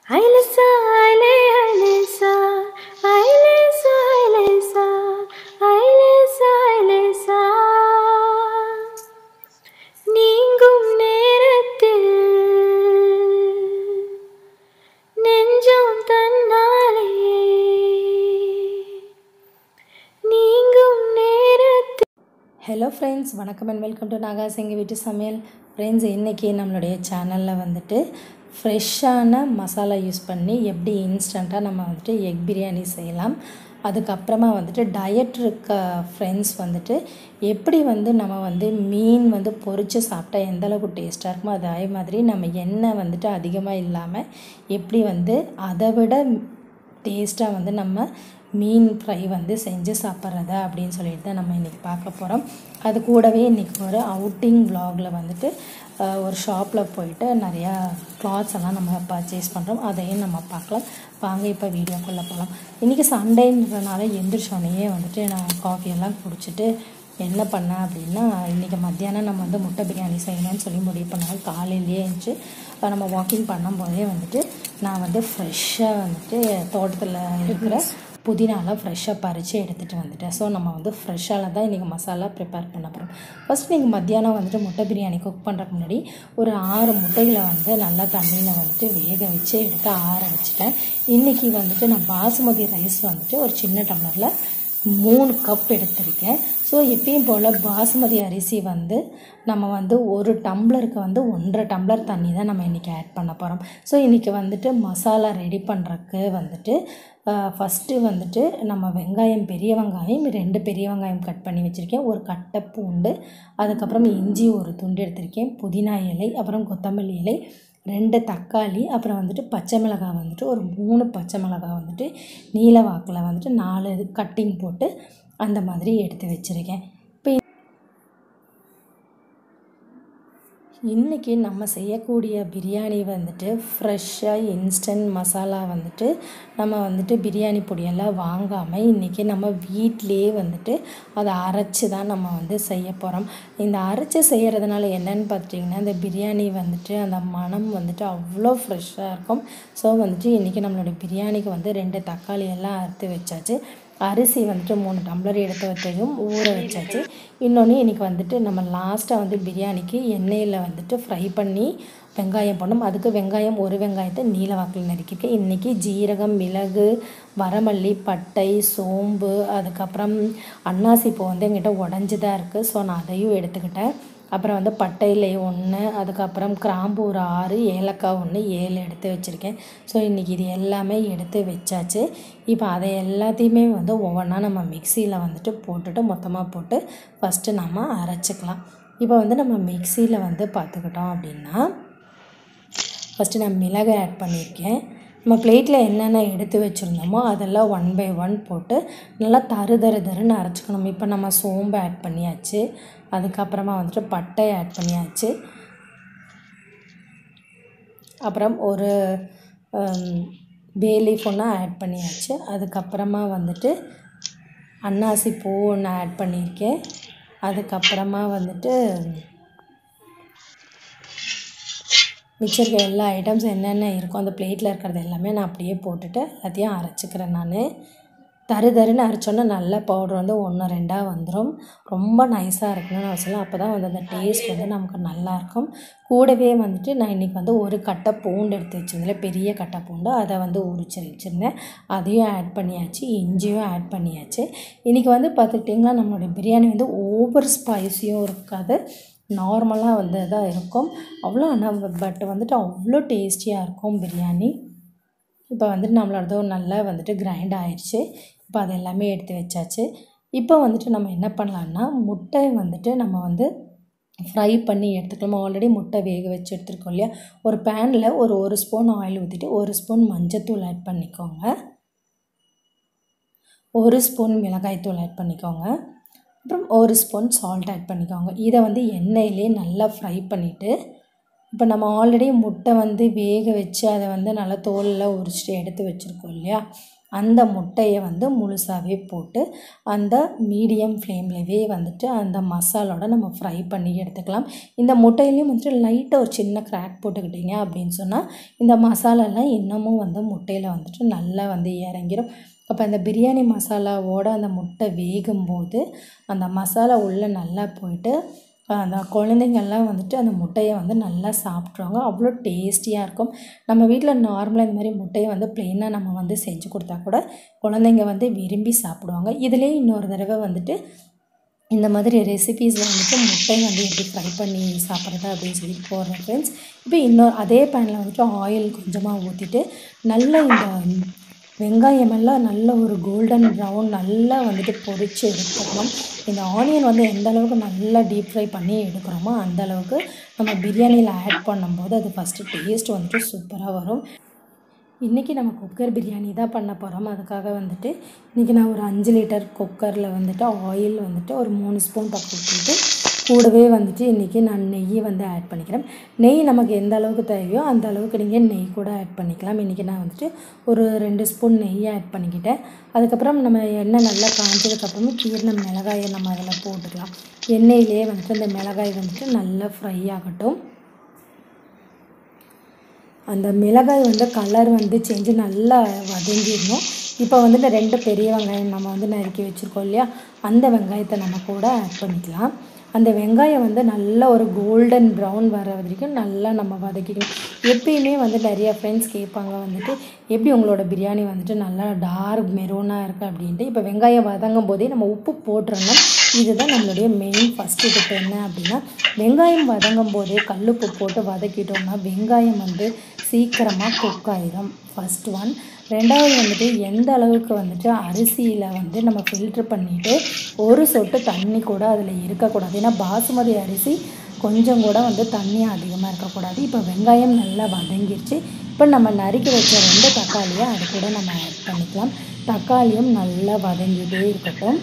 Ailesa, aile, ailesa, ailesa, ailesa, ailesa, ailesa. நீங்கும் நேரத்தில் நெஞ்சம் தன்னாலே நீங்கும் நேரத்தில். ஹலோ ஃப்ரெண்ட்ஸ், வணக்கம் அண்ட் வெல்கம் டு நாகாஸ் எங்கள் வீட்டு சமையல். ஃப்ரெண்ட்ஸ், இன்றைக்கி நம்மளுடைய சேனலில் வந்துட்டு ஃப்ரெஷ்ஷான மசாலா யூஸ் பண்ணி எப்படி இன்ஸ்டண்ட்டாக நம்ம வந்துட்டு எக் பிரியாணி செய்யலாம், அதுக்கப்புறமா வந்துட்டு டயட் இருக்க ஃப்ரெண்ட்ஸ் வந்துட்டு எப்படி வந்து நம்ம வந்து மீன் வந்து பொரித்து சாப்பிட்டா எந்தளவுக்கு டேஸ்ட்டாக இருக்குமோ அதே மாதிரி நம்ம எண்ணெய் வந்துட்டு அதிகமாக இல்லாமல் எப்படி வந்து அதை விட டேஸ்ட்டாக வந்து நம்ம மீன் ஃப்ரை வந்து செஞ்சு சாப்பிட்றதா அப்படின்னு சொல்லிட்டு தான் நம்ம இன்றைக்கி பார்க்க போகிறோம். அது கூடவே இன்றைக்கி ஒரு அவுட்டிங் vlogல வந்துட்டு ஒரு ஷாப்பில் போயிட்டு நிறையா கிளாத்ஸ் எல்லாம் நம்ம பர்ச்சேஸ் பண்ணுறோம், அதையும் நம்ம பார்க்கலாம். வாங்க இப்போ வீடியோக்குள்ளே போகலாம். இன்றைக்கி சண்டேன்றனால எந்திரிச்சோடனே வந்துட்டு நான் காஃபியெல்லாம் குடிச்சிட்டு என்ன பண்ணேன் அப்படின்னா, இன்றைக்கி மத்தியானம் நம்ம வந்து முட்டை பிரியாணி செய்யணும்னு சொல்லி முடிவு பண்ணாங்க. காலையிலேயே இருந்துச்சு நம்ம வாக்கிங் பண்ணும்போதே வந்துட்டு நான் வந்து ஃப்ரெஷ்ஷாக வந்துட்டு தோட்டத்தில் இருக்கிற புதினாலாம் ஃப்ரெஷ்ஷாக பறித்து எடுத்துகிட்டு வந்துட்டேன். ஸோ நம்ம வந்து ஃப்ரெஷ்ஷால் தான் இன்றைக்கி மசாலா ப்ரிப்பேர் பண்ண போகிறோம். ஃபஸ்ட் நீங்கள் மத்தியானம் வந்துட்டு முட்டை பிரியாணி குக் பண்ணுறதுக்கு முன்னாடி ஒரு 6 முட்டைகளை வந்து நல்லா தண்ணியில் வந்துட்டு வேக வச்சு எடுத்து ஆற வச்சுட்டேன். இன்றைக்கி வந்துட்டு நான் பாசுமதி ரைஸ் வந்துட்டு ஒரு சின்ன டம்ளரில் 3 கப் எடுத்திருக்கேன். ஸோ எப்பயும் போல் பாசுமதி அரிசி வந்து நம்ம வந்து ஒரு டம்ளருக்கு வந்து 1.5 டம்ளர் தண்ணி தான் நம்ம இன்றைக்கி ஆட் பண்ண போகிறோம். ஸோ இன்றைக்கி வந்துட்டு மசாலா ரெடி பண்ணுறதுக்கு வந்துட்டு ஃபஸ்ட்டு வந்துட்டு நம்ம வெங்காயம், பெரிய வெங்காயம் 2 பெரிய வெங்காயம் கட் பண்ணி வச்சுருக்கேன், ஒரு கட்டை பூண்டு, அதுக்கப்புறம் இஞ்சி ஒரு துண்டு எடுத்திருக்கேன், புதினா இலை, அப்புறம் கொத்தமல்லி இலை, 2 தக்காளி, அப்புறம் வந்துட்டு பச்சை மிளகாய் வந்துட்டு ஒரு 3 பச்சை மிளகாய் வந்துட்டு நீல வாக்கில் வந்துட்டு 4 கட்டிங் போட்டு அந்த மாதிரி எடுத்து வச்சுருக்கேன். இன்றைக்கி நம்ம செய்யக்கூடிய பிரியாணி வந்துட்டு ஃப்ரெஷ்ஷாக இன்ஸ்டன்ட் மசாலா வந்துட்டு நம்ம வந்துட்டு பிரியாணி பொடியெல்லாம் வாங்காமல் இன்றைக்கி நம்ம வீட்டிலையே வந்துட்டு அதை அரைச்சி தான் நம்ம வந்து செய்ய போகிறோம். இந்த அரைச்சி செய்கிறதுனால என்னென்னு பார்த்திங்கன்னா, இந்த பிரியாணி வந்துட்டு அந்த மனம் வந்துட்டு அவ்வளோ ஃப்ரெஷ்ஷாக இருக்கும். ஸோ வந்துட்டு இன்றைக்கி நம்மளுடைய பிரியாணிக்கு வந்து 2 தக்காளி எல்லாம் அறுத்து வச்சாச்சு. அரிசி வந்துட்டு 3 டம்ளர் எடுத்து வச்சையும் ஊற வச்சாச்சு. இன்னொன்று இன்றைக்கி வந்துட்டு நம்ம லாஸ்ட்டாக வந்து பிரியாணிக்கு எண்ணெயில் வந்துட்டு ஃப்ரை பண்ணி வெங்காயம் போடணும். அதுக்கு வெங்காயம், ஒரு வெங்காயத்தை நீல வாக்கில் நறுக்கியிருக்கேன். இன்றைக்கி ஜீரகம், மிளகு, வரமல்லி, பட்டை, சோம்பு, அதுக்கப்புறம் அன்னாசி பூ வந்து என்கிட்ட உடஞ்சி தான் இருக்குது. ஸோ நான் அதையும் எடுத்துக்கிட்டேன். அப்புறம் வந்து பட்டையிலை 1, அதுக்கப்புறம் கிராம்பு ஒரு 6, ஏலக்காய் 1, 7 எடுத்து வச்சுருக்கேன். ஸோ இன்றைக்கி இது எல்லாமே எடுத்து வச்சாச்சு. இப்போ அதை எல்லாத்தையுமே வந்து ஒவ்வொன்றா நம்ம மிக்சியில் வந்துட்டு போட்டுட்டு மொத்தமாக போட்டு ஃபஸ்ட்டு நம்ம அரைச்சிக்கலாம். இப்போ வந்து நம்ம மிக்சியில் வந்து பார்த்துக்கிட்டோம் அப்படின்னா, ஃபஸ்ட்டு நான் மிளகு ஆட் பண்ணியிருக்கேன். நம்ம பிளேட்டில் என்னென்ன எடுத்து வச்சுருந்தோமோ அதெல்லாம் 1 by 1 போட்டு நல்லா தருன்னு அரைச்சிக்கணும். இப்போ நம்ம சோம்பு ஆட் பண்ணியாச்சு, அதுக்கப்புறமா வந்துட்டு பட்டை ஆட் பண்ணியாச்சு, அப்புறம் ஒரு பே லீஃப் ஒன்று ஆட் பண்ணியாச்சு, அதுக்கப்புறமா வந்துட்டு அன்னாசி பூ ஒன்று ஆட் பண்ணியிருக்கேன், அதுக்கப்புறமா வந்துட்டு மிச்சம் இருக்க எல்லா ஐட்டம்ஸ் என்னென்ன இருக்கோ அந்த பிளேட்டில் இருக்கிறது எல்லாமே நான் அப்படியே போட்டுட்டு எல்லாத்தையும் அரைச்சிக்கிறேன். நான் தருன்னு அரைச்சோன்னா நல்ல பவுடர் வந்து 1 2 வந்துடும். ரொம்ப நைஸாக இருக்கணும்னு அவசியம், அப்போ தான் வந்து அந்த டேஸ்ட் வந்து நமக்கு நல்லாயிருக்கும். கூடவே வந்துட்டு நான் இன்றைக்கி வந்து ஒரு கட்டை பூண்டு எடுத்து வச்சுருந்தேன், பெரிய கட்டை பூண்டு, அதை வந்து உரிச்சு வச்சுருந்தேன், அதையும் ஆட் பண்ணியாச்சு, இஞ்சியும் ஆட் பண்ணியாச்சு. இன்றைக்கி வந்து பார்த்துக்கிட்டிங்கன்னா நம்மளுடைய பிரியாணி வந்து ஓவர் ஸ்பைஸியும் இருக்காது, நார்மலாக வந்து தான் இருக்கும். அவ்வளோ பட் வந்துட்டு அவ்வளோ டேஸ்டியாக இருக்கும் பிரியாணி. இப்போ வந்துட்டு நம்மளோட நல்லா வந்துட்டு கிரைண்ட் ஆயிடுச்சு. இப்போ அது எல்லாமே எடுத்து வச்சாச்சு. இப்போ வந்துட்டு நம்ம என்ன பண்ணலான்னா, முட்டை வந்துட்டு நம்ம வந்து ஃப்ரை பண்ணி எடுத்துக்கலாம். ஆல்ரெடி முட்டை வேக வச்சு எடுத்துருக்கோம் இல்லையா, ஒரு பேனில் ஒரு ஸ்பூன் ஆயில் ஊற்றிட்டு 1 ஸ்பூன் மஞ்சத்தூள் ஆட் பண்ணிக்கோங்க, 1 ஸ்பூன் மிளகாய்த்தூள் ஆட் பண்ணிக்கோங்க, அப்புறம் 1 ஸ்பூன் சால்ட் ஆட் பண்ணிக்கோங்க. இதை வந்து எண்ணெயிலே நல்லா ஃப்ரை பண்ணிவிட்டு, இப்போ நம்ம ஆல்ரெடி முட்டை வந்து வேக வச்சு அதை வந்து நல்லா தோலெல்லாம் உரிச்சிட்டு எடுத்து வச்சுருக்கோம் இல்லையா, அந்த முட்டையை வந்து முழுசாகவே போட்டு அந்த மீடியம் ஃப்ளேம்லவே வந்துட்டு அந்த மசாலோட நம்ம ஃப்ரை பண்ணி எடுத்துக்கலாம். இந்த முட்டையிலையும் வந்துட்டு லைட்டாக ஒரு சின்ன கிராக் போட்டுக்கிட்டிங்க அப்படின்னு சொன்னால் இந்த மசாலாலாம் இன்னமும் வந்து முட்டையில் வந்துட்டு நல்லா வந்து இறங்கிடும். அப்போ அந்த பிரியாணி மசாலாவோட அந்த முட்டை வேகும்போது அந்த மசாலா உள்ளே நல்லா போயிட்டு அந்த குழந்தைங்கள்லாம் வந்துட்டு அந்த முட்டையை வந்து நல்லா சாப்பிட்ருவாங்க. அவ்வளோ டேஸ்டியாக இருக்கும். நம்ம வீட்டில் நார்மலாக இந்த மாதிரி முட்டையை வந்து ப்ளெயினாக நம்ம வந்து செஞ்சு கொடுத்தா கூட குழந்தைங்க வந்து விரும்பி சாப்பிடுவாங்க. இதுலேயே இன்னொரு தடவை வந்துட்டு இந்த மாதிரி ரெசிபீஸில் வந்துட்டு முட்டை வந்து எப்படி ஃப்ரை பண்ணி சாப்பிட்றது அப்படின்னு சொல்லி போடுறேன் ஃப்ரெண்ட்ஸ். இப்போ அதே பேனில் வந்துட்டு ஆயில் கொஞ்சமாக ஊற்றிட்டு நல்லா இந்த வெங்காயமெல்லாம் நல்ல ஒரு கோல்டன் ப்ரௌன் நல்லா வந்துட்டு பொரித்து எடுத்துக்கணும். இந்த ஆனியன் வந்து எந்த அளவுக்கு நல்லா டீப் ஃப்ரை பண்ணி எடுக்கிறோமோ அந்த அளவுக்கு நம்ம பிரியாணியில் ஆட் பண்ணும்போது அது ஃபஸ்ட்டு டேஸ்ட் வந்துட்டு சூப்பராக வரும். இன்றைக்கி நம்ம குக்கர் பிரியாணி தான் பண்ண போகிறோம். அதுக்காக வந்துட்டு இன்றைக்கி நான் ஒரு 5 லிட்டர் குக்கரில் வந்துட்டு ஆயில் வந்துட்டு ஒரு 3 ஸ்பூன் பக்கம் ஊற்றிட்டு கூடவே வந்துட்டு இன்றைக்கி நான் நெய்யை வந்து ஆட் பண்ணிக்கிறேன். நெய் நமக்கு எந்த அளவுக்கு தேவையோ அந்த அளவுக்கு நீங்கள் நெய் கூட ஆட் பண்ணிக்கலாம். இன்றைக்கி நான் வந்துட்டு ஒரு 2 ஸ்பூன் நெய்யை ஆட் பண்ணிக்கிட்டேன். அதுக்கப்புறம் நம்ம எண்ணெய் நல்லா காஞ்சதுக்கப்புறமா கீறின மிளகாயை நம்ம அதில் போட்டுக்கலாம். எண்ணெயிலே வந்துட்டு அந்த மிளகாய் வந்துட்டு நல்லா ஃப்ரை ஆகட்டும். அந்த மிளகாய் வந்து கலர் வந்து சேஞ்சு நல்லா வதங்கிடணும். இப்போ வந்துட்டு 2 பெரிய வெங்காயம் நம்ம வந்து நறுக்கி வச்சுருக்கோம் இல்லையா, அந்த வெங்காயத்தை நம்ம கூட ஆட் பண்ணிக்கலாம். அந்த வெங்காயம் வந்து நல்லா ஒரு கோல்டன் ப்ரௌன் வர வரைக்கும் நல்லா நம்ம வதக்கிக்கணும். எப்பயுமே வந்து நிறைய ஃப்ரெண்ட்ஸ் கேட்பாங்க வந்துட்டு எப்படி உங்களோட பிரியாணி வந்துட்டு நல்லா டார்க் மெரூனாக இருக்குது அப்படின்ட்டு. இப்போ வெங்காயம் வதங்கும் போதே நம்ம உப்பு போட்டுறணும். இதுதான் நம்மளுடைய மெயின் ஃபஸ்ட்டு டிப். என்ன அப்படின்னா, வெங்காயம் வதங்கும் போதே கல்லுப்பு போட்டு வதக்கிட்டோம்னா வெங்காயம் வந்து சீக்கிரமாக குக் ஆயிடும். First one. ரெண்டாவது வந்துட்டு எந்த அளவுக்கு வந்துட்டு அரிசியில் வந்து நம்ம ஃபில்ட்ரு பண்ணிவிட்டு ஒரு சொட்டு தண்ணி கூட அதில் இருக்கக்கூடாது. ஏன்னா பாசுமதி அரிசி கொஞ்சம் கூட வந்து தண்ணி அதிகமாக இருக்கக்கூடாது. இப்போ வெங்காயம் நல்லா வதங்கிடுச்சு. இப்போ நம்ம நறுக்கி வச்ச 2 தக்காளியை அது கூட நம்ம ஆட் பண்ணிக்கலாம். தக்காளியும் நல்லா வதங்கிட்டே இருக்கட்டும்.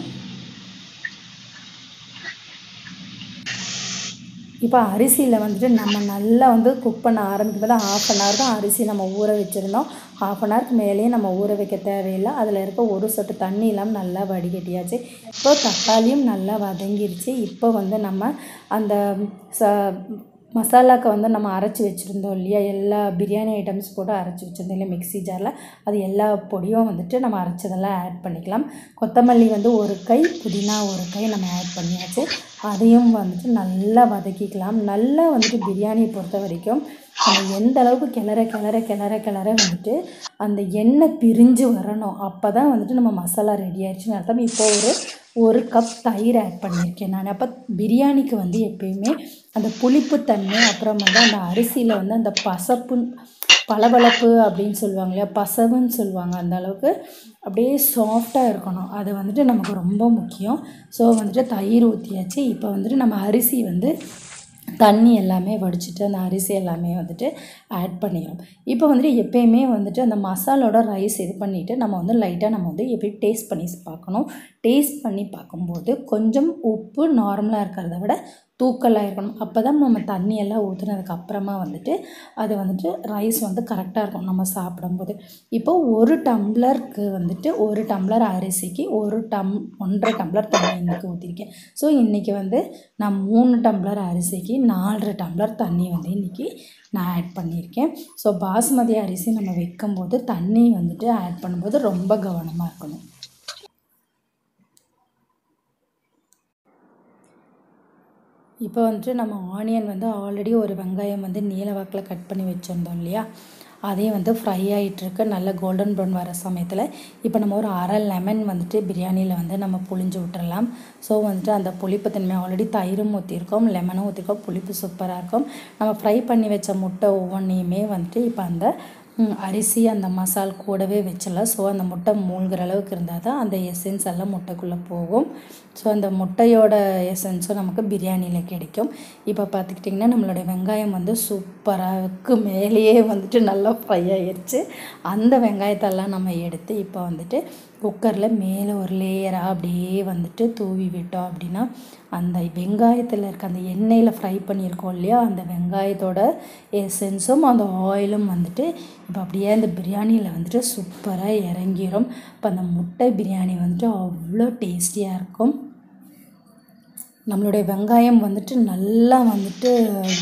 இப்போ அரிசியில் வந்துட்டு நம்ம நல்லா வந்து குக் பண்ண ஆரம்பிக்கும்போது 1/2 அன் ஹவர் தான் அரிசி நம்ம ஊற வச்சுருந்தோம். 1/2 அன் ஹவருக்கு மேலேயே நம்ம ஊற வைக்க தேவையில்லை. அதில் இருக்க ஒரு சொட்டு தண்ணி இல்லாமல் நல்லா வடிகட்டியாச்சு. இப்போ தக்காளியும் நல்லா வதங்கிருச்சு. இப்போ வந்து நம்ம அந்த மசாலாவுக்கு வந்து நம்ம அரைச்சி வச்சுருந்தோம் இல்லையா, எல்லா பிரியாணி ஐட்டம்ஸ் போட்டு அரைச்சி வச்சுருந்தோம் இல்லையா மிக்ஸி ஜாரில், அது எல்லா பொடியும் வந்துட்டு நம்ம அரைச்சதெல்லாம் ஆட் பண்ணிக்கலாம். கொத்தமல்லி வந்து 1 கை, புதினா 1 கை நம்ம ஆட் பண்ணியாச்சு. அதையும் வந்துட்டு நல்லா வதக்கிக்கலாம். நல்லா வந்துட்டு பிரியாணியை பொறுத்த வரைக்கும் நம்ம எந்த அளவுக்கு கிளற வந்துட்டு அந்த எண்ணெய் பிரிஞ்சு வரணும். அப்போ தான் வந்துட்டு நம்ம மசாலா ரெடி ஆயிடுச்சுன்னு அர்த்தம். இப்போ ஒரு கப் தயிர் ஆட் பண்ணியிருக்கேன் நான். அப்போ பிரியாணிக்கு வந்து எப்பயுமே அந்த புளிப்புத்தன்மை, அப்புறம் வந்து அந்த அரிசியில் வந்து அந்த பளபளப்பு அப்படின்னு சொல்லுவாங்க இல்லையா, பசவுன்னு சொல்லுவாங்க, அந்த அளவுக்கு அப்படியே சாஃப்டாக இருக்கணும். அது வந்துட்டு நமக்கு ரொம்ப முக்கியம். ஸோ வந்துட்டு தயிர் ஊற்றியாச்சு. இப்போ வந்துட்டு நம்ம அரிசி வந்து தண்ணி எல்லாமே வடிச்சிட்டு அந்த அரிசி எல்லாமே வந்துட்டு ஆட் பண்ணிடும். இப்போ வந்துட்டு எப்பயுமே வந்துட்டு அந்த மசாலோட ரைஸ் இது பண்ணிவிட்டு நம்ம வந்து லைட்டாக நம்ம வந்து எப்படி டேஸ்ட் பண்ணி பார்க்கணும். டேஸ்ட் பண்ணி பார்க்கும்போது கொஞ்சம் உப்பு நார்மலாக இருக்கிறத விட தூக்கலாக இருக்கணும். அப்போ தான் நம்ம தண்ணியெல்லாம் ஊற்றுனதுக்கு அப்புறமா வந்துட்டு அது வந்துட்டு ரைஸ் வந்து கரெக்டாக இருக்கும் நம்ம சாப்பிடும்போது. இப்போது 1 டம்ளருக்கு வந்துட்டு 1 டம்ளர் அரிசிக்கு 1.5 டம்ளர் தண்ணி இன்றைக்கி ஊற்றிருக்கேன். ஸோ இன்றைக்கி வந்து நான் 3 டம்ளர் அரிசிக்கு 4 டம்ளர் தண்ணி வந்து இன்றைக்கி நான் ஆட் பண்ணியிருக்கேன். ஸோ பாசுமதி அரிசி நம்ம வைக்கும்போது தண்ணி வந்துட்டு ஆட் பண்ணும்போது ரொம்ப கவனமாக இருக்கணும். இப்போ வந்துட்டு நம்ம ஆனியன் வந்து ஆல்ரெடி ஒரு வெங்காயம் வந்து நீல வாக்கில் கட் பண்ணி வச்சுருந்தோம் இல்லையா, அதே வந்து ஃப்ரை ஆகிட்டுருக்கு நல்ல கோல்டன் ப்ரௌன் வர சமயத்தில். இப்போ நம்ம ஒரு அரை லெமன் வந்துட்டு பிரியாணியில் வந்து நம்ம புழிஞ்சு விட்டுறலாம். ஸோ வந்துட்டு அந்த புளிப்புத்தன்மை ஆல்ரெடி தயிரும் ஊற்றிருக்கோம், லெமனும் ஊற்றிருக்கோம், புளிப்பு சூப்பராக இருக்கும். நம்ம ஃப்ரை பண்ணி வச்ச முட்டை ஒவ்வொன்றையுமே வந்துட்டு இப்போ அந்த அரிசி அந்த மசால் கூடவே வச்சிடலாம். ஸோ அந்த முட்டை மூழ்கிற அளவுக்கு இருந்தால் தான் அந்த எசன்ஸ் எல்லாம் முட்டைக்குள்ளே போகும். ஸோ அந்த முட்டையோட எசன்ஸும் நமக்கு பிரியாணியில் கிடைக்கும். இப்போ பார்த்துக்கிட்டிங்கன்னா நம்மளுடைய வெங்காயம் வந்து சூப்பராக மேலேயே வந்துட்டு நல்லா ஃப்ரை ஆகிடுச்சு. அந்த வெங்காயத்தெல்லாம் நம்ம எடுத்து இப்போ வந்துட்டு குக்கரில் மேலே ஒரு லேயராக அப்படியே வந்துட்டு தூவி விட்டோம் அப்படின்னா அந்த வெங்காயத்தில் இருக்க அந்த எண்ணெயில் ஃப்ரை பண்ணியிருக்கோம் இல்லையா, அந்த வெங்காயத்தோட எசன்ஸும் அந்த ஆயிலும் வந்துட்டு இப்போ அப்படியே அந்த பிரியாணியில் வந்துட்டு சூப்பராக இறங்கிடும். இப்போ அந்த முட்டை பிரியாணி வந்துட்டு அவ்வளோ டேஸ்டியாக இருக்கும். நம்மளுடைய வெங்காயம் வந்துட்டு நல்லா வந்துட்டு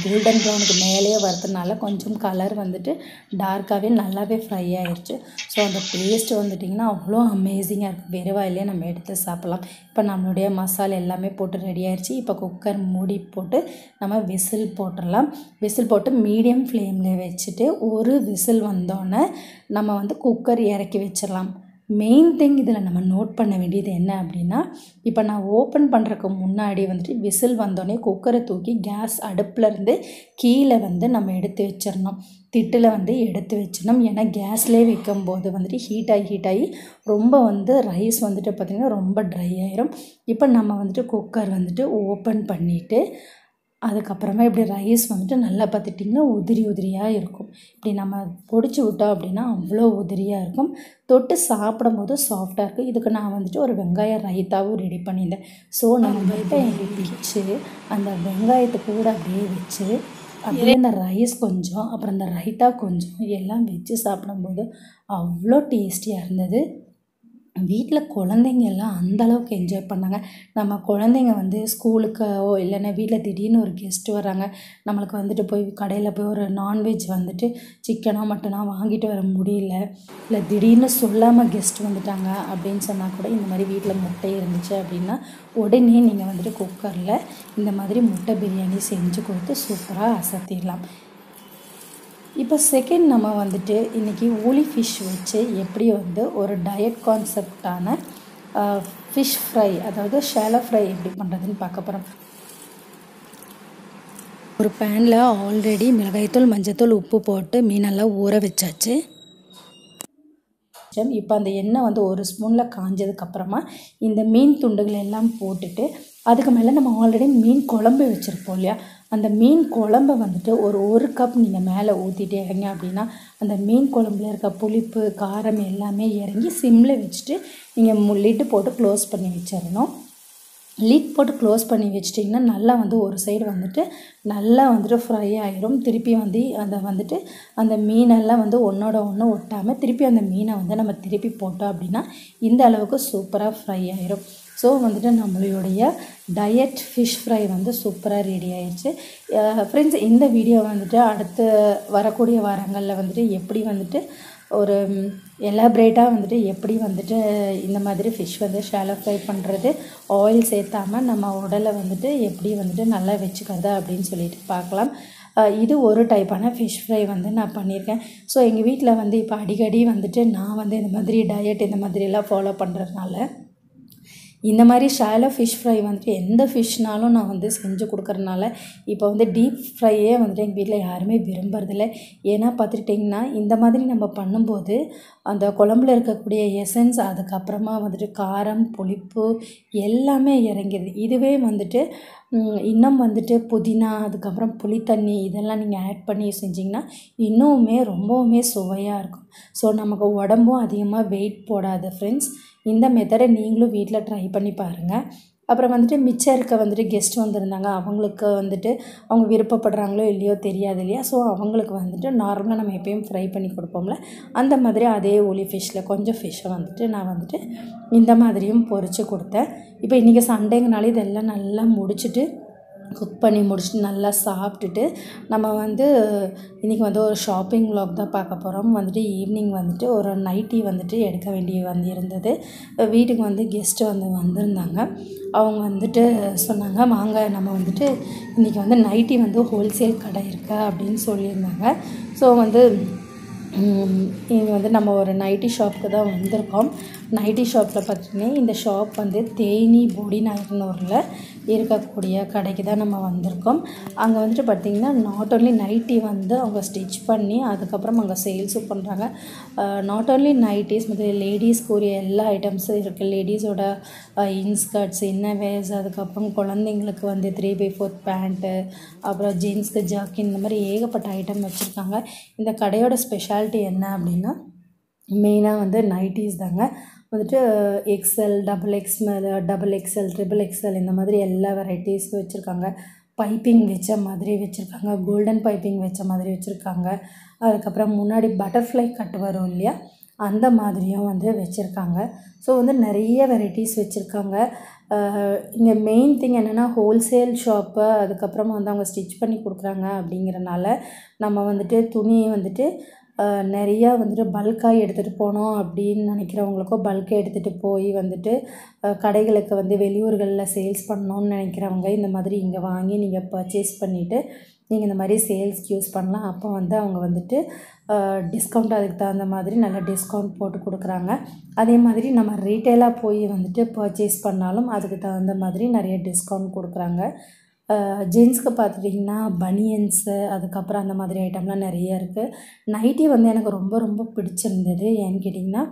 கோல்டன் ப்ரௌனுக்கு மேலேயே வரதுனால கொஞ்சம் கலர் வந்துட்டு டார்க்காகவே நல்லாவே ஃப்ரை ஆயிடுச்சு. ஸோ அந்த டேஸ்ட் வந்துட்டிங்கன்னா அவ்வளோ அமேசிங்காக இருக்குது. வெறும் வாயிலே நம்ம எடுத்து சாப்பிட்லாம். இப்போ நம்மளுடைய மசாலா எல்லாமே போட்டு ரெடி ஆயிடுச்சு. இப்போ குக்கர் மூடி போட்டு நம்ம விசில் போட்டுடலாம். விசில் போட்டு மீடியம் ஃப்ளேமில் வச்சுட்டு ஒரு விசில் வந்தோடனே நம்ம வந்து குக்கர் இறக்கி வச்சிடலாம். மெயின் திங் இதில் நம்ம நோட் பண்ண வேண்டியது என்ன அப்படின்னா, இப்போ நான் ஓப்பன் பண்ணுறதுக்கு முன்னாடி வந்துட்டு விசில் வந்தோடனே குக்கரை தூக்கி கேஸ் அடுப்புலேருந்து கீழே வந்து நம்ம எடுத்து வச்சிடணும். திட்டில் வந்து எடுத்து வச்சிடணும். ஏன்னா கேஸ்லேயே வைக்கும்போது வந்துட்டு ஹீட் ஆகி ரொம்ப வந்து ரைஸ் வந்துட்டு பார்த்திங்கன்னா ரொம்ப ட்ரை ஆயிரும். இப்போ நம்ம வந்துட்டு குக்கர் வந்துட்டு ஓப்பன் பண்ணிவிட்டு அதுக்கப்புறமா இப்படி ரைஸ் வந்துட்டு நல்லா பார்த்துட்டிங்கன்னா உதிரியாக இருக்கும். இப்படி நம்ம பொடிச்சு விட்டோம் அப்படின்னா அவ்வளோ உதிரியாக இருக்கும். தொட்டு சாப்பிடும்போது சாஃப்டாக இருக்கும். இதுக்கு நான் வந்துட்டு ஒரு வெங்காய ரைத்தாவும் ரெடி பண்ணியிருந்தேன். ஸோ நம்ம வெங்காயம் பிச்சு அந்த வெங்காயத்தை கூட அப்படியே வச்சு அப்படியே அந்த ரைஸ் கொஞ்சம் அப்புறம் அந்த ரைத்தா கொஞ்சம் எல்லாம் வச்சு சாப்பிடும்போது அவ்வளோ டேஸ்டியாக இருந்தது. வீட்டில் குழந்தைங்க எல்லாம் அந்தளவுக்கு என்ஜாய் பண்ணாங்க. நம்ம குழந்தைங்க வந்து ஸ்கூலுக்கோ இல்லைன்னா வீட்டில் திடீர்னு ஒரு கெஸ்ட்டு வராங்க, நம்மளுக்கு வந்துட்டு போய் கடையில் போய் ஒரு நான்வெஜ் வந்துட்டு சிக்கனோ மட்டனோ வாங்கிட்டு வர முடியல, இல்லை திடீர்னு சொல்லாமல் கெஸ்ட் வந்துட்டாங்க அப்படின்னு சொன்னால் கூட இந்த மாதிரி வீட்டில் முட்டை இருந்துச்சு அப்படின்னா உடனே நீங்கள் வந்துட்டு குக்கரில் இந்த மாதிரி முட்டை பிரியாணி செஞ்சு கொடுத்து சூப்பராக அசத்திடலாம். இப்போ செகண்ட் நம்ம வந்துட்டு இன்றைக்கி ஊலி ஃபிஷ் வச்சு எப்படி வந்து ஒரு டயட் கான்செப்டான ஃபிஷ் ஃப்ரை, அதாவது ஷாலோ ஃப்ரை எப்படி பண்ணுறதுன்னு பார்க்க போகிறோம். ஒரு பேனில் ஆல்ரெடி மிளகாய்த்தூள், மஞ்சத்தூள், உப்பு போட்டு மீனெல்லாம் ஊற வச்சாச்சு. இப்போ அந்த எண்ணெய் வந்து ஒரு ஸ்பூனில் காஞ்சதுக்கப்புறமா இந்த மீன் துண்டுகள் எல்லாம் போட்டுட்டு அதுக்கு மேலே நம்ம ஆல்ரெடி மீன் குழம்பு வச்சுருப்போம் இல்லையா, அந்த மீன் குழம்பை வந்துட்டு ஒரு கப் நீங்கள் மேலே ஊற்றிட்டேங்க அப்படின்னா அந்த மீன் குழம்புல இருக்க புளிப்பு காரம் எல்லாமே இறங்கி சிம்மில் வச்சுட்டு நீங்கள் லிட்டு போட்டு க்ளோஸ் பண்ணி வச்சிடணும். லிட் போட்டு க்ளோஸ் பண்ணி வச்சிட்டிங்கன்னா நல்லா வந்து ஒரு சைடு வந்துட்டு நல்லா வந்துட்டு ஃப்ரை ஆகிரும். திருப்பி வந்து அதை வந்துட்டு அந்த மீனெல்லாம் வந்து ஒன்றோட ஒன்று ஒட்டாமல் திருப்பி அந்த மீனை வந்து நம்ம திருப்பி போட்டோம் அப்படின்னா இந்த அளவுக்கு சூப்பராக ஃப்ரை ஆகிரும். ஸோ வந்துட்டு நம்மளுடைய டயட் ஃபிஷ் ஃப்ரை வந்து சூப்பராக ரெடி ஆயிடுச்சு. ஃப்ரெண்ட்ஸ், இந்த வீடியோ வந்துட்டு அடுத்து வரக்கூடிய வாரங்களில் வந்துட்டு எப்படி வந்துட்டு ஒரு எலாபரேட்டாக வந்துட்டு எப்படி வந்துட்டு இந்த மாதிரி ஃபிஷ் வந்து ஷாலோ ஃப்ரை பண்ணுறது, ஆயில் சேர்த்தாமல் நம்ம உடலை வந்துட்டு எப்படி வந்துட்டு நல்லா வச்சுக்கிறது அப்படின்னு சொல்லிட்டு பார்க்கலாம். இது ஒரு டைப்பான ஃபிஷ் ஃப்ரை வந்து நான் பண்ணியிருக்கேன். ஸோ எங்கள் வீட்டில் வந்து இப்போ அடிக்கடி வந்துட்டு நான் வந்து இந்த மாதிரி டயட் இந்த மாதிரிலாம் ஃபாலோ பண்ணுறதுனால இந்த மாதிரி ஷாலோ ஃபிஷ் ஃப்ரை வந்துட்டு எந்த ஃபிஷ்னாலும் நான் வந்து செஞ்சு கொடுக்குறதுனால இப்போ வந்து டீப் ஃப்ரையே வந்துட்டு எங்கள் வீட்டில் யாருமே விரும்புறதில்ல. ஏன்னா பார்த்துட்டிங்கன்னா இந்த மாதிரி நம்ம பண்ணும்போது அந்த குழம்புல இருக்கக்கூடிய எசன்ஸ், அதுக்கப்புறமா வந்துட்டு காரம், புளிப்பு எல்லாமே இறங்கிடுது. இதுவே வந்துட்டு இன்னும் வந்துட்டு புதினா, அதுக்கப்புறம் புளித்தண்ணி இதெல்லாம் நீங்கள் ஆட் பண்ணி செஞ்சிங்கன்னா இன்னுமே ரொம்பவுமே சுவையாக இருக்கும். ஸோ நமக்கு உடம்பும் அதிகமாக வெயிட் போடாது. ஃப்ரெண்ட்ஸ், இந்த மெத்தடை நீங்களும் வீட்டில் ட்ரை பண்ணி பாருங்கள். அப்புறம் வந்துட்டு மிச்சம் இருக்க வந்துட்டு கெஸ்ட் வந்திருந்தாங்க, அவங்களுக்கு வந்துட்டு அவங்க விருப்பப்படுறாங்களோ இல்லையோ தெரியாது இல்லையா. ஸோ அவங்களுக்கு வந்துட்டு நார்மலாக நம்ம எப்பயும் ஃப்ரை பண்ணி கொடுப்போம்ல, அந்த மாதிரி அதே ஒலி ஃபிஷ்ஷில் கொஞ்சம் ஃபிஷ்ஷை வந்துட்டு நான் வந்துட்டு இந்த மாதிரியும் பொரித்து கொடுத்தேன். இப்போ இன்றைக்கி சண்டேங்கனாலே இதெல்லாம் நல்லா முடிச்சுட்டு குக் பண்ணி முடிச்சுட்டு நல்லா சாப்பிட்டுட்டு நம்ம வந்து இன்றைக்கி வந்து ஒரு ஷாப்பிங் vlog தான் பார்க்க போகிறோம். வந்துட்டு ஈவினிங் வந்துட்டு ஒரு நைட்டி வந்துட்டு எடுக்க வேண்டிய இருந்தது. வீட்டுக்கு வந்து கெஸ்ட்டு வந்திருந்தாங்க. அவங்க வந்துட்டு சொன்னாங்க, வாங்க நம்ம வந்துட்டு இன்றைக்கி வந்து நைட்டி வந்து ஹோல்சேல் கடை இருக்கா அப்படின்னு சொல்லியிருந்தாங்க. ஸோ வந்து இங்கே வந்து நம்ம ஒரு நைட்டி ஷாப்புக்கு தான் வந்திருக்கோம். நைட்டி ஷாப்பில் பார்த்திங்கன்னா இந்த ஷாப் வந்து தேனி போடிநாயக்கனூரில் இருக்கக்கூடிய கடைக்கு தான் நம்ம வந்திருக்கோம். அங்கே வந்துட்டு பார்த்திங்கன்னா நாட் ஓன்லி நைட்டி வந்து அவங்க ஸ்டிச் பண்ணி அதுக்கப்புறம் அங்கே சேல்ஸும் பண்ணுறாங்க. நாட் ஓன்லி நைட்டிஸ், மற்ற லேடிஸ்க்குரிய எல்லா ஐட்டம்ஸும் இருக்குது. லேடிஸோட இன்ஸ்கர்ட்ஸ், இன்னவேர்ஸ், அதுக்கப்புறம் குழந்தைங்களுக்கு வந்து 3/4 பேண்ட்டு, அப்புறம் ஜீன்ஸ்க்கு ஜாக்கின், இந்த மாதிரி ஏகப்பட்ட ஐட்டம் வச்சுருக்காங்க. இந்த கடையோட ஸ்பெஷாலிட்டி என்ன அப்படின்னா மெயினாக வந்து நைட்டிஸ் தாங்க. வந்துட்டு XL, double XL, triple XL இந்த மாதிரி எல்லா வெரைட்டிஸ் வச்சுருக்காங்க. பைப்பிங் வச்ச மாதிரி வச்சுருக்காங்க, கோல்டன் பைப்பிங் வச்ச மாதிரி வச்சுருக்காங்க. அதுக்கப்புறம் முன்னாடி பட்டர்ஃப்ளை கட் வரும் இல்லையா, அந்த மாதிரியும் வந்து வச்சுருக்காங்க. ஸோ வந்து நிறைய வெரைட்டிஸ் வச்சுருக்காங்க. இங்கே மெயின் திங் என்னென்னா ஹோல்சேல் ஷாப்பு, அதுக்கப்புறமா வந்து அவங்க ஸ்டிச் பண்ணி கொடுக்குறாங்க. அப்படிங்கிறனால நம்ம வந்துட்டு துணி வந்துட்டு நிறையா வந்துட்டு பல்காக எடுத்துகிட்டு போனோம் அப்படின்னு நினைக்கிறவங்களுக்கோ, பல்காக எடுத்துகிட்டு போய் வந்துட்டு கடைகளுக்கு வந்து வெளியூர்களில் சேல்ஸ் பண்ணணுன்னு நினைக்கிறவங்க இந்த மாதிரி இங்கே வாங்கி நீங்கள் பர்ச்சேஸ் பண்ணிவிட்டு நீங்கள் இந்த மாதிரி சேல்ஸ்க்கு யூஸ் பண்ணலாம். அப்போ வந்து அவங்க வந்துட்டு டிஸ்கவுண்ட் அதுக்கு தகுந்த மாதிரி நல்ல டிஸ்கவுண்ட் போட்டு கொடுக்குறாங்க. அதே மாதிரி நம்ம ரீட்டெயிலாக போய் வந்துட்டு பர்ச்சேஸ் பண்ணாலும் அதுக்கு தகுந்த மாதிரி நிறைய டிஸ்கவுண்ட் கொடுக்குறாங்க. ஜென்ஸ்க்கு பார்த்துட்டிங்கன்னா பனியன்ஸு, அதுக்கப்புறம் அந்த மாதிரி ஐட்டம்லாம் நிறைய இருக்குது. நைட்டி வந்து எனக்கு ரொம்ப ரொம்ப பிடிச்சிருந்தது. ஏன்னு கேட்டிங்கன்னா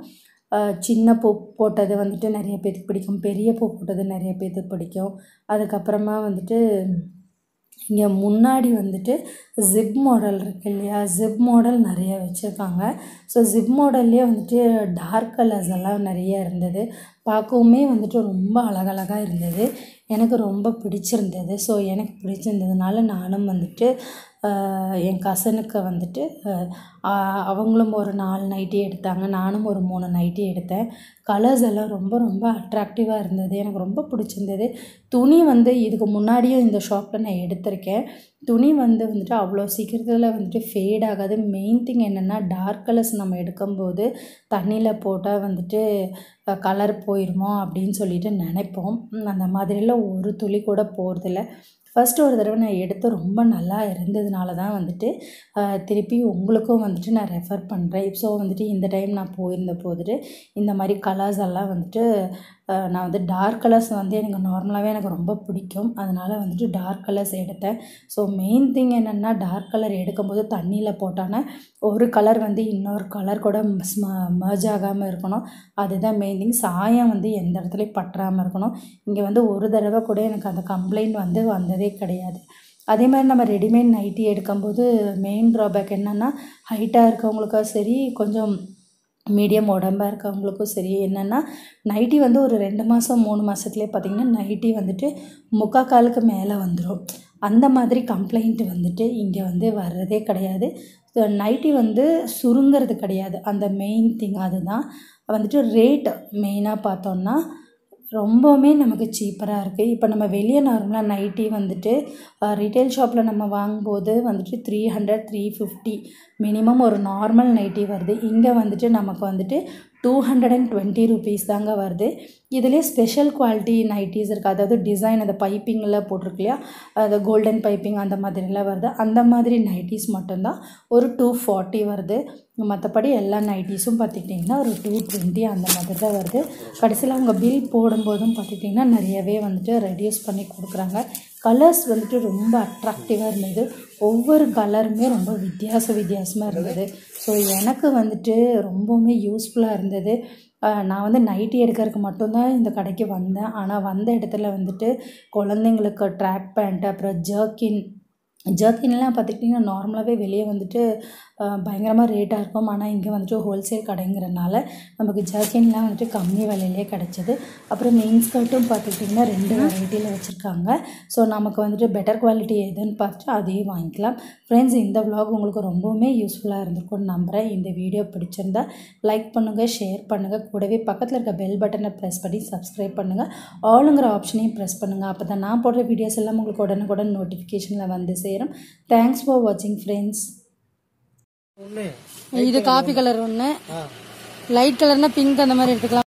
சின்ன பூ போட்டது வந்துட்டு நிறைய பேத்துக்கு பிடிக்கும், பெரிய பூ போட்டது நிறைய பேத்துக்கு பிடிக்கும். அதுக்கப்புறமா வந்துட்டு இங்கே முன்னாடி வந்துட்டு ஜிப் மாடல் இருக்குது இல்லையா, ஜிப் மாடல் நிறைய வச்சுருக்காங்க. ஸோ ஜிப் மாடல்லே வந்துட்டு டார்க் கலர்ஸ் எல்லாம் நிறைய இருந்தது. பார்க்கவுமே வந்துட்டு ரொம்ப அழகழகாக இருந்தது. எனக்கு ரொம்ப பிடிச்சிருந்தது. ஸோ எனக்கு பிடிச்சிருந்ததுனால நானும் வந்துட்டு என் கசனுக்கு வந்துட்டு அவங்களும் ஒரு 4 நைட்டி எடுத்தாங்க, நானும் ஒரு 3 நைட்டி எடுத்தேன். கலர்ஸ் எல்லாம் ரொம்ப ரொம்ப அட்ராக்டிவாக இருந்தது, எனக்கு ரொம்ப பிடிச்சிருந்தது. துணி வந்து இதுக்கு முன்னாடியும் இந்த ஷாப்பில் நான் எடுத்திருக்கேன். துணி வந்துட்டு அவ்வளோ சீக்கிரத்தில் வந்துட்டு ஃபேட் ஆகாது. மெயின் திங் என்னென்னா டார்க் கலர்ஸ் நம்ம எடுக்கும்போது தண்ணியில் போட்டால் வந்துட்டு கலர் போயிடுமோ அப்படின்னு சொல்லிட்டு நினைப்போம். அந்த மாதிரிலாம் ஒரு துளி கூட போகிறதில்ல. ஃபஸ்ட்டு ஒரு தடவை நான் எடுத்து ரொம்ப நல்லா இருந்ததுனால தான் வந்துட்டு திருப்பி உங்களுக்கும் வந்துட்டு நான் ரெஃபர் பண்ணுறேன். ஸோ வந்துட்டு இந்த டைம் நான் போயிருந்த போதுட்டு இந்த மாதிரி கலர்ஸ் எல்லாம் வந்துட்டு நான் வந்து டார்க் கலர்ஸ் வந்து எனக்கு நார்மலாகவே எனக்கு ரொம்ப பிடிக்கும். அதனால் வந்துட்டு டார்க் கலர்ஸ் எடுத்தேன். ஸோ மெயின் திங் என்னென்னா டார்க் கலர் எடுக்கும்போது தண்ணியில் போட்டானா ஒரு கலர் வந்து இன்னொரு கலர் கூட மர்ஜ் ஆகாமல் இருக்கணும். அதுதான் மெயின் திங். சாயம் வந்து எந்த இடத்துலையும் பற்றாமல் இருக்கணும். இங்கே வந்து ஒரு தடவை கூட எனக்கு அந்த கம்ப்ளைண்ட் வந்து வந்ததே கிடையாது. அதே மாதிரி நம்ம ரெடிமேட் நைட்டி எடுக்கும்போது மெயின் ட்ராபேக் என்னென்னா ஹைட்டாக இருக்கவங்களுக்கும் சரி, கொஞ்சம் மீடியம் உடம்பாக இருக்கவங்களுக்கும் சரி, என்னென்னா நைட்டி வந்து ஒரு 2 மாதம் 3 மாதத்துலேயே பார்த்திங்கன்னா நைட்டி வந்துட்டு 3/4 காலுக்கு மேலே வந்துடும். அந்த மாதிரி கம்ப்ளைண்ட் வந்துட்டு இங்கே வந்து வர்றதே கிடையாது. நைட்டி வந்து சுருங்கிறது கிடையாது. அந்த மெயின் திங் அதுதான் வந்துட்டு. ரேட் மெயினாக பார்த்தோன்னா ரொம்பவுமே நமக்கு சீப்பராக இருக்குது. இப்போ நம்ம வெளியே நார்மலாக நைட்டி வந்துட்டு ரீட்டைல் ஷாப்பில் நம்ம வாங்கும்போது வந்துட்டு 300, 350 மினிமம் ஒரு நார்மல் நைட்டி வருது. இங்கே வந்துட்டு நமக்கு வந்துட்டு 220 rupees தாங்க வருது. இதிலே ஸ்பெஷல் குவாலிட்டி நைட்டிஸ் இருக்குது. அதாவது டிசைன் அந்த பைப்பிங்கில் போட்டிருக்கு இல்லையா, அது கோல்டன் பைப்பிங் அந்த மாதிரிலாம் வருது. அந்த மாதிரி நைட்டிஸ் மட்டும்தான் ஒரு 240 வருது. மற்றபடி எல்லா நைட்டிஸும் பார்த்துக்கிட்டிங்கன்னா ஒரு 220 அந்த மாதிரி தான் வருது. கடைசியில் அவங்க பில் போடும்போதும் பார்த்துக்கிட்டிங்கன்னா நிறையவே வந்துட்டு ரெடியூஸ் பண்ணி கொடுக்குறாங்க. கலர்ஸ் வந்துட்டு ரொம்ப அட்ராக்டிவாக இருந்தது. ஒவ்வொரு கலருமே ரொம்ப வித்தியாசமாக இருந்தது. ஸோ எனக்கு வந்துட்டு ரொம்பவுமே யூஸ்ஃபுல்லாக இருந்தது. நான் வந்து நைட்டி எடுக்கிறதுக்கு மட்டும்தான் இந்த கடைக்கு வந்தேன். ஆனால் வந்த இடத்துல வந்துட்டு குழந்தைங்களுக்கு ட்ராக் பேண்ட்டு, அப்புறம் ஜர்க்கின்லாம் பார்த்துக்கிட்டிங்கன்னா நார்மலாகவே வெளியே வந்துட்டு பயங்கரமாக ரேட்டாக இருக்கும். ஆனால் இங்கே வந்துட்டு ஹோல்சேல் கடைங்கிறனால நமக்கு ஜர்க்கின்லாம் வந்துட்டு கம்மி விலையிலே கிடச்சிது. அப்புறம் மெயின் ஸ்கர்ட்டும் பார்த்துக்கிட்டிங்கன்னா 2 வெரைட்டியில் வச்சுருக்காங்க. ஸோ நமக்கு வந்துட்டு பெட்டர் குவாலிட்டி எதுன்னு பார்த்துட்டு அதையும் வாங்கிக்கலாம். ஃப்ரெண்ட்ஸ், இந்த விலாக் உங்களுக்கு ரொம்பவுமே யூஸ்ஃபுல்லாக இருந்திருக்கும்னு நம்புகிறேன். இந்த வீடியோ பிடிச்சிருந்தா லைக் பண்ணுங்கள், ஷேர் பண்ணுங்கள். கூடவே பக்கத்தில் இருக்க பெல் பட்டனை ப்ரெஸ் பண்ணி சப்ஸ்கிரைப் பண்ணுங்கள். ஆளுங்கிற ஆப்ஷனையும் ப்ரெஸ் பண்ணுங்கள். அப்போ தான் நான் போடுற வீடியோஸ் எல்லாம் உங்களுக்கு உடனுக்குடன் நோட்டிஃபிகேஷனில் வந்து சேரும். தேங்க்ஸ் ஃபார் வாட்சிங் ஃப்ரெண்ட்ஸ். இது காபி கலர் ஒன்று, லைட் கலர்னா பிங்க் அந்த மாதிரி எடுத்துக்கலாம்.